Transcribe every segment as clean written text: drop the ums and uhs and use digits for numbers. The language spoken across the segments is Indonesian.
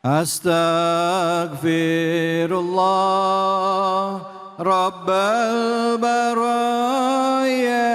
Astaghfirullah Rabbal baraya.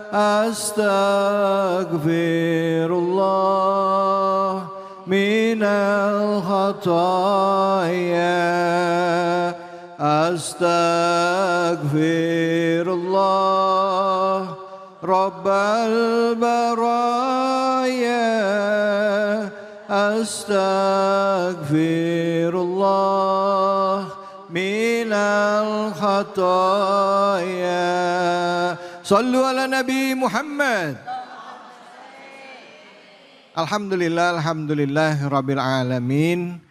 Astaghfirullah minal khataya. Astaghfirullah Rabbal baraya. Astaghfirullah minal khataya. Sallu ala Nabi Muhammad. Alhamdulillah Rabbil Alamin.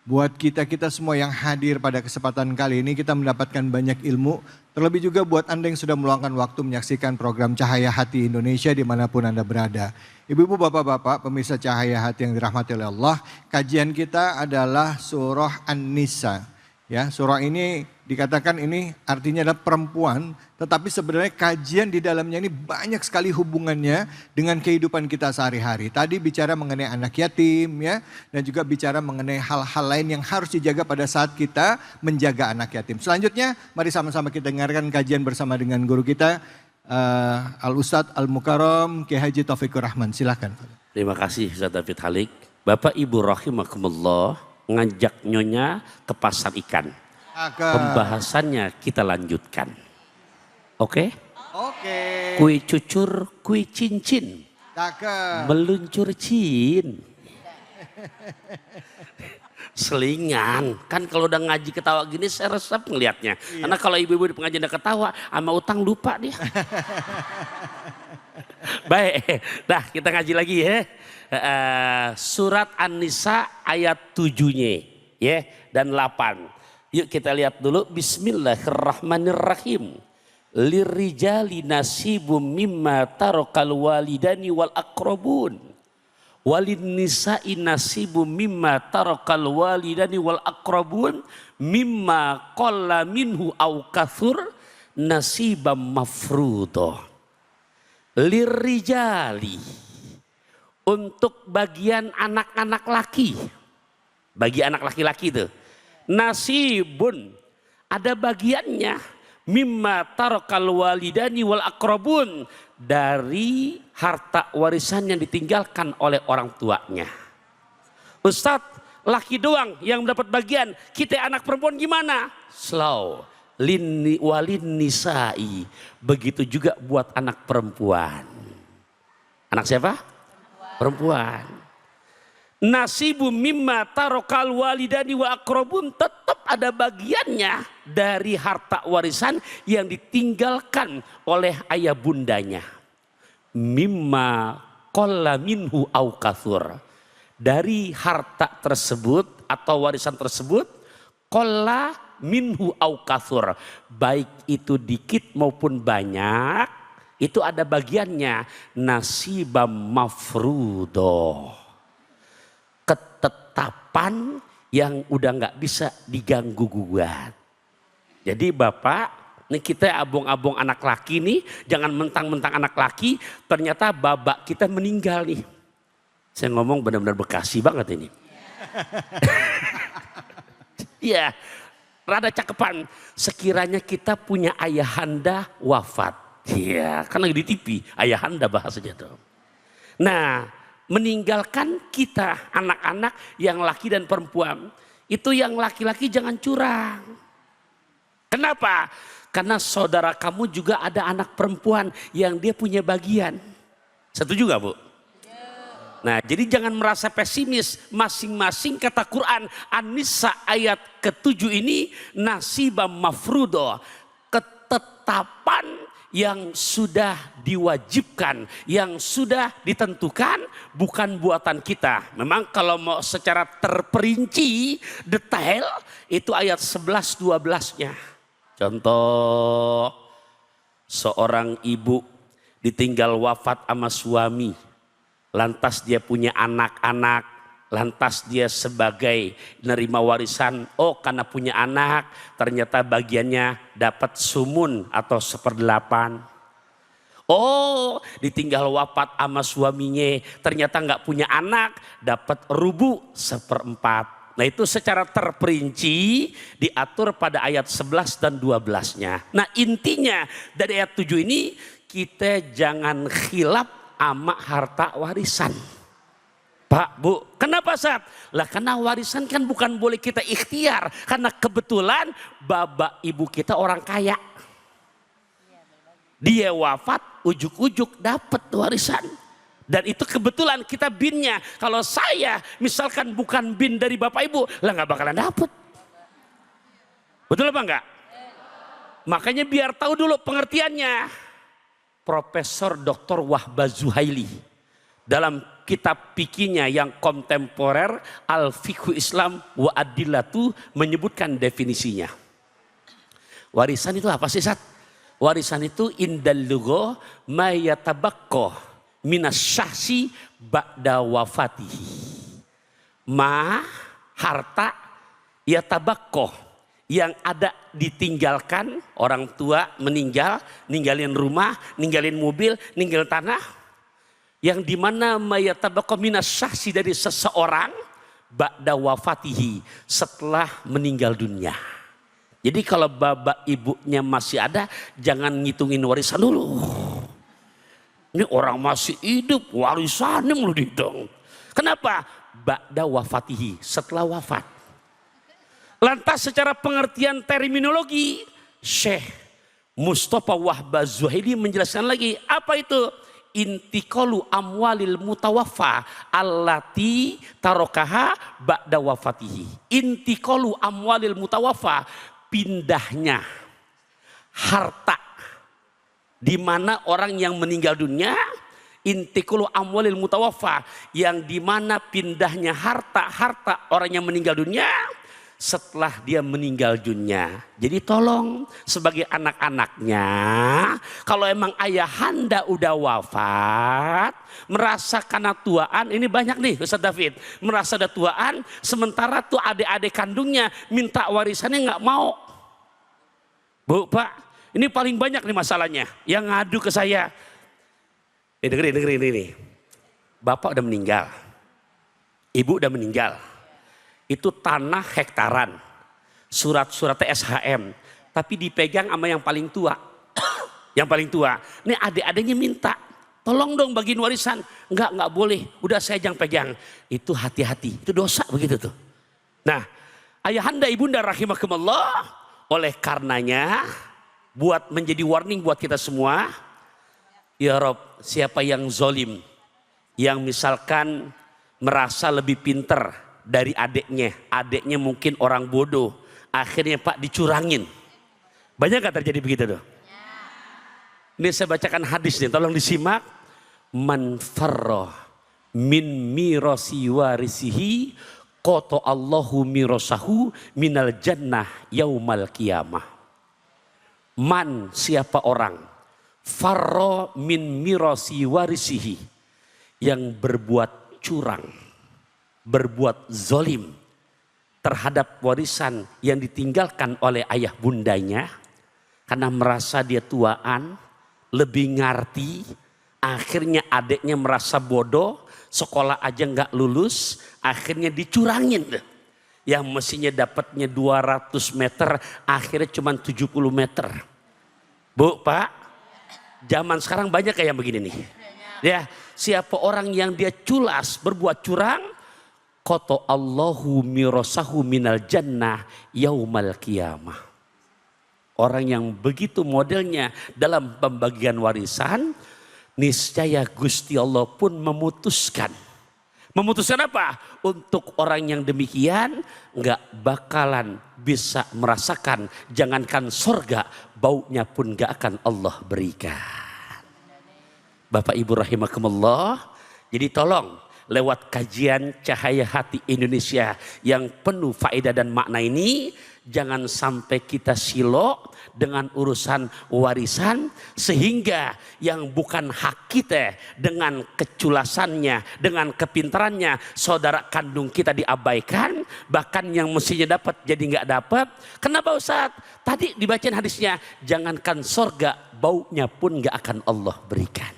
Buat kita semua yang hadir pada kesempatan kali ini, kita mendapatkan banyak ilmu. Terlebih juga buat Anda yang sudah meluangkan waktu menyaksikan program Cahaya Hati Indonesia dimanapun Anda berada. Ibu-ibu, bapak-bapak, pemirsa Cahaya Hati yang dirahmati oleh Allah, kajian kita adalah surah An-Nisa. Ya, surah ini dikatakan ini artinya adalah perempuan, tetapi sebenarnya kajian di dalamnya ini banyak sekali hubungannya dengan kehidupan kita sehari-hari. Tadi bicara mengenai anak yatim ya, dan juga bicara mengenai hal-hal lain yang harus dijaga pada saat kita menjaga anak yatim. Selanjutnya mari sama-sama kita dengarkan kajian bersama dengan guru kita Al-Ustadz Al-Mukarram Kiai Haji Taufikur Rahman. Silakan. Terima kasih Ustadz David Halik. Bapak Ibu rahimakumullah, ngajak nyonya ke pasar ikan. Pembahasannya kita lanjutkan. Oke? Oke. Kue cucur, kue cincin. Meluncur cin. Selingan. Kan kalau udah ngaji ketawa gini saya resep ngelihatnya. Iya. Karena kalau ibu-ibu di pengajian udah ketawa, sama utang lupa dia. Baik, dah kita ngaji lagi ya. Surat An-Nisa ayat 7-nya ya, dan 8. Yuk kita lihat dulu. Bismillahirrahmanirrahim. Lirijali nasibum mimma tarakal walidani wal aqrabun. Walin nisa'i nasibum mimma tarakal walidani wal aqrabun. Mimma qalla minhu au kathur nasibam mafruḍah. Lirijali, untuk bagian anak-anak laki, bagi anak laki-laki itu nasibun, ada bagiannya, mimma tarakal walidani wal aqrabun, dari harta warisan yang ditinggalkan oleh orang tuanya. Ustadz, laki doang yang mendapat bagian, kita anak perempuan gimana? Slow. Walin nisa'i, begitu juga buat anak perempuan. Anak siapa? Perempuan. Nasibu mimma tarakal walidani wa aqrabun, tetap ada bagiannya dari harta warisan yang ditinggalkan oleh ayah bundanya. Mimma qalla minhu au kathur, dari harta tersebut atau warisan tersebut, qalla minhu au kathur, baik itu dikit maupun banyak, itu ada bagiannya. Nasibam mafruḍah, ketetapan yang udah nggak bisa diganggu gugat. Jadi bapak, nih kita abong-abong anak laki nih, jangan mentang-mentang anak laki, ternyata babak kita meninggal nih. Saya ngomong benar-benar Bekasi banget ini. Iya, rada cakepan. Sekiranya kita punya ayahanda wafat. Iya, kan lagi di TV, ayahanda bahasanya tuh. Nah, meninggalkan kita anak-anak yang laki dan perempuan. Itu yang laki-laki jangan curang. Kenapa? Karena saudara kamu juga ada anak perempuan yang dia punya bagian. Setuju gak, Bu? Nah, jadi jangan merasa pesimis. Masing-masing kata Quran An-Nisa ayat ke-7 ini nasibam mafruḍah, ketetapan yang sudah diwajibkan, yang sudah ditentukan, bukan buatan kita. Memang kalau mau secara terperinci detail itu ayat 11-12-nya. Contoh, seorang ibu ditinggal wafat sama suami, lantas dia punya anak-anak, lantas dia sebagai nerima warisan, oh karena punya anak ternyata bagiannya dapat sumun atau 1/8. Oh, ditinggal wafat sama suaminya, ternyata nggak punya anak, dapat rubu 1/4. Nah itu secara terperinci diatur pada ayat 11 dan 12-nya. Nah intinya dari ayat 7 ini kita jangan khilaf sama harta warisan. Pak, Bu, kenapa Sat? Lah karena warisan kan bukan boleh kita ikhtiar. Karena kebetulan bapak ibu kita orang kaya. Dia wafat, ujuk-ujuk dapat warisan. Dan itu kebetulan kita binnya. Kalau saya misalkan bukan bin dari bapak ibu, lah nggak bakalan dapat. Betul apa enggak? Makanya biar tahu dulu pengertiannya. Profesor Dr. Wahbah Zuhaili dalam kitab fikihnya yang kontemporer Al-Fiqhu Islam wa Adillatu menyebutkan definisinya. Warisan itu apa sih, Sat? Warisan itu indal lugha ma yatabaqqa minas syahsi ba'da wafatihi. Ma harta yatabaqqa yang ada ditinggalkan, orang tua meninggal, ninggalin rumah, ninggalin mobil, ninggalin tanah. Yang dimana ma yatabaqqa minas syahsi dari seseorang ba'da wafatihi setelah meninggal dunia. Jadi kalau bapak ibunya masih ada, jangan ngitungin warisan dulu. Ini orang masih hidup, warisannya mau dihitung. Kenapa? Ba'da wafatihi, setelah wafat. Lantas secara pengertian terminologi, Syekh Mustafa Wahbah Zuhaili menjelaskan lagi, apa itu? Intiqalu amwalil mutawaffa allati tarokaha ba'da wafatihi. Intiqalu amwalil mutawaffa, pindahnya harta di mana orang yang meninggal dunia, intiqalu amwalil mutawaffa yang di mana pindahnya harta orang yang meninggal dunia setelah dia meninggal dunia. Jadi tolong sebagai anak-anaknya, kalau emang ayahanda udah wafat, merasa karena tuaan, ini banyak nih Ustaz David, merasa ada tuaan, sementara tuh adik-adik kandungnya minta warisannya nggak mau. Bu, Pak, ini paling banyak nih masalahnya, yang ngadu ke saya. Dengerin ini. Bapak udah meninggal, ibu udah meninggal. Itu tanah hektaran, surat-suratnya SHM, tapi dipegang sama yang paling tua. Yang paling tua, ini adik-adiknya minta, tolong dong bagiin warisan. Enggak boleh, udah saya yang pegang. Itu hati-hati, itu dosa begitu tuh. Nah, ayahanda ibunda rahimakumullah, oleh karenanya buat menjadi warning buat kita semua, ya Rob, siapa yang zolim, yang misalkan merasa lebih pinter dari adiknya mungkin orang bodoh, akhirnya Pak dicurangin. Banyak gak terjadi begitu tuh? Ini saya bacakan hadis nih, tolong disimak. Man farra min mirasi warisihi qata Allahu mirasahu minal jannah yaumal qiyamah. Man, siapa orang, farra min mirasi warisihi, yang berbuat curang, berbuat zolim terhadap warisan yang ditinggalkan oleh ayah bundanya, karena merasa dia tuaan, lebih ngerti, akhirnya adiknya merasa bodoh, sekolah aja nggak lulus, akhirnya dicurangin. Yang mestinya dapatnya 200 meter, akhirnya cuma 70 meter. Bu, Pak, zaman sekarang banyak kayak yang begini nih. Ya, siapa orang yang dia culas, berbuat curang, qata Allahu mirasahu minal jannah yaumal qiyamah. Orang yang begitu modelnya dalam pembagian warisan, niscaya Gusti Allah pun memutuskan. Memutuskan apa? Untuk orang yang demikian nggak bakalan bisa merasakan, jangankan surga, baunya pun nggak akan Allah berikan. Bapak Ibu rahimakumullah, jadi tolong lewat kajian Cahaya Hati Indonesia yang penuh faedah dan makna ini, jangan sampai kita silok dengan urusan warisan sehingga yang bukan hak kita dengan keculasannya, dengan kepintarannya saudara kandung kita diabaikan, bahkan yang mestinya dapat jadi nggak dapat. Kenapa Ustaz? Tadi dibacain hadisnya, jangankan surga, baunya pun gak akan Allah berikan.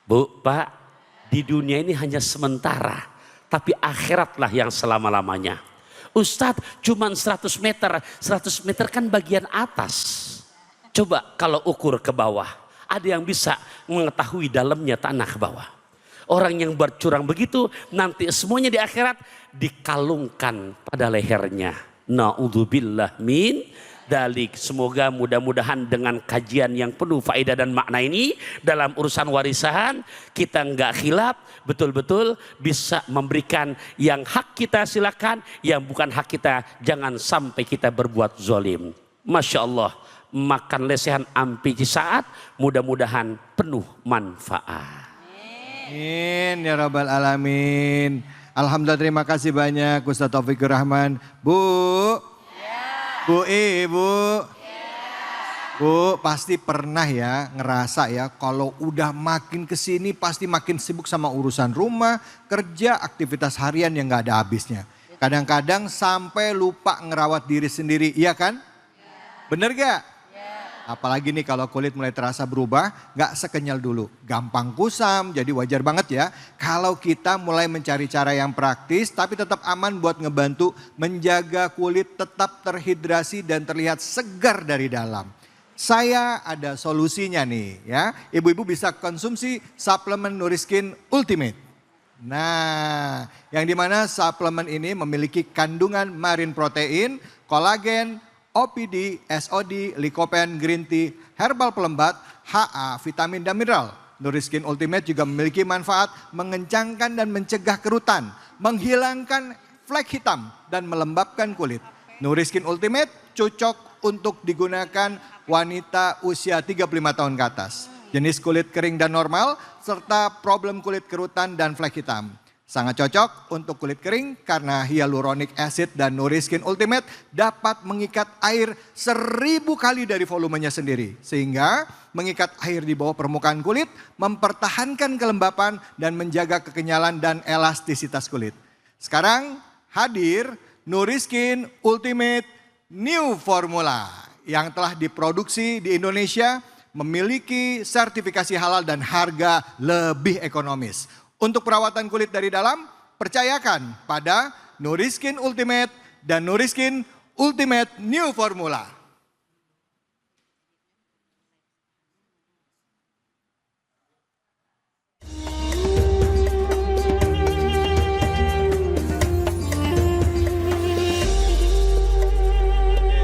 Bu, Pak, di dunia ini hanya sementara, tapi akhiratlah yang selama-lamanya. Ustadz, cuman 100 meter, 100 meter kan bagian atas. Coba kalau ukur ke bawah, ada yang bisa mengetahui dalamnya tanah ke bawah. Orang yang bercurang begitu, nanti semuanya di akhirat dikalungkan pada lehernya. Na'udzubillah min dalik. Semoga mudah-mudahan dengan kajian yang penuh faedah dan makna ini dalam urusan warisan kita nggak khilaf, betul-betul bisa memberikan yang hak kita silakan, yang bukan hak kita jangan sampai kita berbuat zalim. Masya Allah, makan lesehan ampi saat, mudah-mudahan penuh manfaat. Amin ya rabbal alamin. Alhamdulillah, terima kasih banyak Ustaz Taufikur Rahman. Bu, Bu Ibu, Bu pasti pernah ya ngerasa ya kalau udah makin kesini pasti makin sibuk sama urusan rumah, kerja, aktivitas harian yang gak ada habisnya. Kadang-kadang sampai lupa ngerawat diri sendiri, iya kan? Bener gak? Apalagi nih kalau kulit mulai terasa berubah, gak sekenyal dulu. Gampang kusam, jadi wajar banget ya. Kalau kita mulai mencari cara yang praktis tapi tetap aman buat ngebantu menjaga kulit tetap terhidrasi dan terlihat segar dari dalam. Saya ada solusinya nih ya. Ibu-ibu bisa konsumsi suplemen Nuriskin Ultimate. Nah, yang dimana suplemen ini memiliki kandungan marine protein, kolagen, OPD, SOD, Lycopene, Green Tea, herbal pelembat, HA, vitamin dan mineral. Nuriskin Ultimate juga memiliki manfaat mengencangkan dan mencegah kerutan, menghilangkan flek hitam dan melembabkan kulit. Nuriskin Ultimate cocok untuk digunakan wanita usia 35 tahun ke atas. Jenis kulit kering dan normal serta problem kulit kerutan dan flek hitam. Sangat cocok untuk kulit kering karena hyaluronic acid dan Nuriskin Ultimate dapat mengikat air 1000 kali dari volumenya sendiri. Sehingga mengikat air di bawah permukaan kulit, mempertahankan kelembapan dan menjaga kekenyalan dan elastisitas kulit. Sekarang hadir Nuriskin Ultimate New Formula yang telah diproduksi di Indonesia, memiliki sertifikasi halal dan harga lebih ekonomis. Untuk perawatan kulit dari dalam, percayakan pada Nuriskin Ultimate dan Nuriskin Ultimate New Formula.